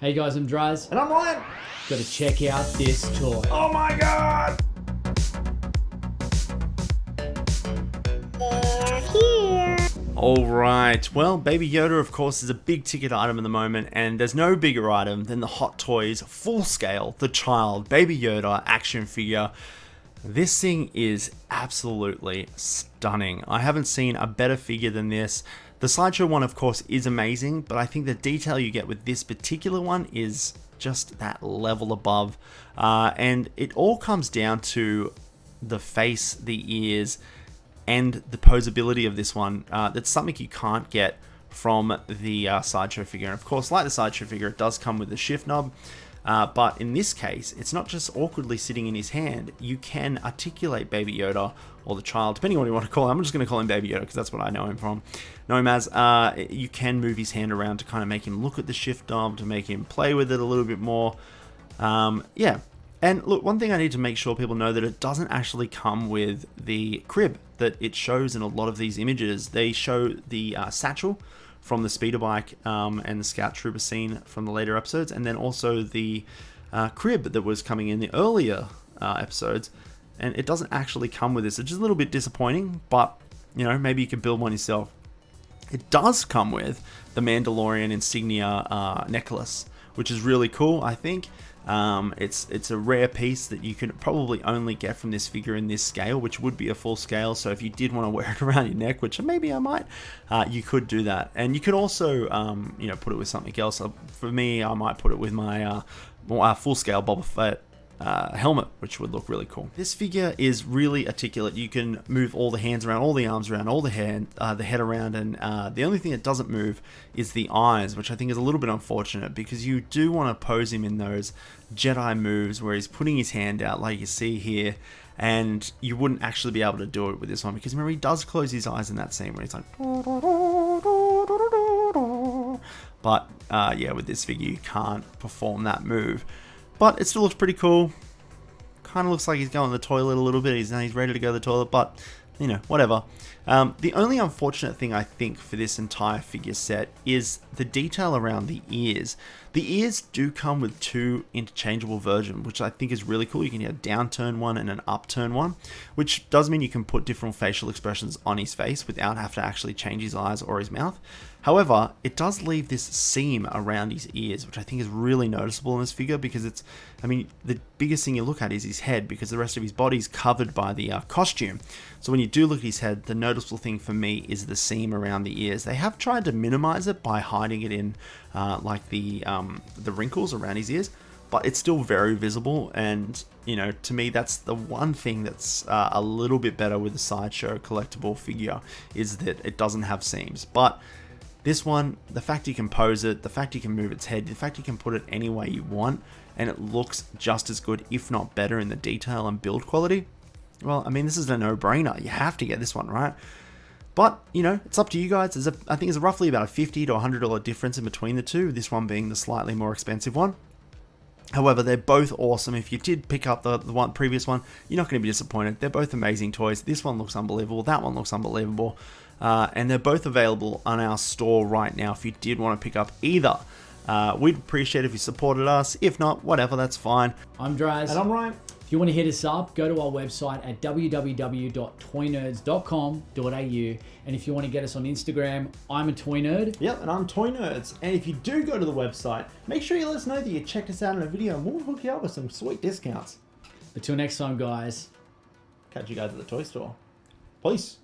Hey guys, I'm Draz. And I'm Ryan. Got to check out this toy. Oh my god! They're here. Alright, well, Baby Yoda, of course, is a big ticket item at the moment, and there's no bigger item than the Hot Toys Full Scale The Child Baby Yoda action figure. This thing is absolutely stunning. I haven't seen a better figure than this. The Sideshow one, of course, is amazing, but I think the detail you get with this particular one is just that level above. And it all comes down to the face, the ears, and the posability of this one. That's something you can't get from the Sideshow figure. And of course, like the Sideshow figure, it does come with the shift knob. But in this case, it's not just awkwardly sitting in his hand. You can articulate Baby Yoda, or the child, depending on what you want to call him. I'm just going to call him Baby Yoda because that's what I know him from. Know him as. You can move his hand around to kind of make him look at the shift knob, to make him play with it a little bit more. Yeah. And look, one thing I need to make sure people know that it doesn't actually come with the crib that it shows in a lot of these images. They show the satchel from the speeder bike and the scout trooper scene from the later episodes, and then also the crib that was coming in the earlier episodes, and it doesn't actually come with this, which is a little bit disappointing, but you know, maybe you can build one yourself. It does come with the Mandalorian Insignia necklace, which is really cool, I think. It's a rare piece that you can probably only get from this figure in this scale, which would be a full scale. So if you did want to wear it around your neck, which maybe I might, you could do that. And you could also, you know, put it with something else. For me, I might put it with my full scale Boba Fett helmet, which would look really cool. This figure is really articulate. You can move all the hands around, all the arms around, all the head around, and the only thing that doesn't move is the eyes, which I think is a little bit unfortunate, because you do want to pose him in those Jedi moves where he's putting his hand out like you see here, and you wouldn't actually be able to do it with this one, because remember, he does close his eyes in that scene where he's like, but yeah, with this figure you can't perform that move. But it still looks pretty cool. Kind of looks like he's going to the toilet a little bit. He's ready to go to the toilet, but you know, whatever. The only unfortunate thing I think for this entire figure set is the detail around the ears. The ears do come with two interchangeable versions, which I think is really cool. You can get a downturn one and an upturn one, which does mean you can put different facial expressions on his face without having to actually change his eyes or his mouth. However, it does leave this seam around his ears, which I think is really noticeable in this figure, because it's, I mean, the biggest thing you look at is his head, because the rest of his body is covered by the costume. So when you do look at his head, the noticeable thing for me is the seam around the ears. They have tried to minimize it by hiding it in like the wrinkles around his ears, but it's still very visible. And you know, to me, that's the one thing that's a little bit better with the Sideshow collectible figure, is that it doesn't have seams. But this one, the fact you can pose it, the fact you can move its head, the fact you can put it any way you want, and it looks just as good, if not better, in the detail and build quality. Well, I mean, this is a no-brainer. You have to get this one, right? But, you know, it's up to you guys. I think it's roughly about a $50 to $100 difference in between the two, this one being the slightly more expensive one. However, they're both awesome. If you did pick up the previous one, you're not going to be disappointed. They're both amazing toys. This one looks unbelievable. That one looks unbelievable. And they're both available on our store right now if you did want to pick up either. We'd appreciate if you supported us. If not, whatever, that's fine. I'm Draz. And I'm Ryan. If you want to hit us up, go to our website at www.toynerds.com.au. And if you want to get us on Instagram, I'm a Toy Nerd. Yep, and I'm Toy Nerds. And if you do go to the website, make sure you let us know that you checked us out in a video, and we'll hook you up with some sweet discounts. Until next time, guys. Catch you guys at the toy store. Peace.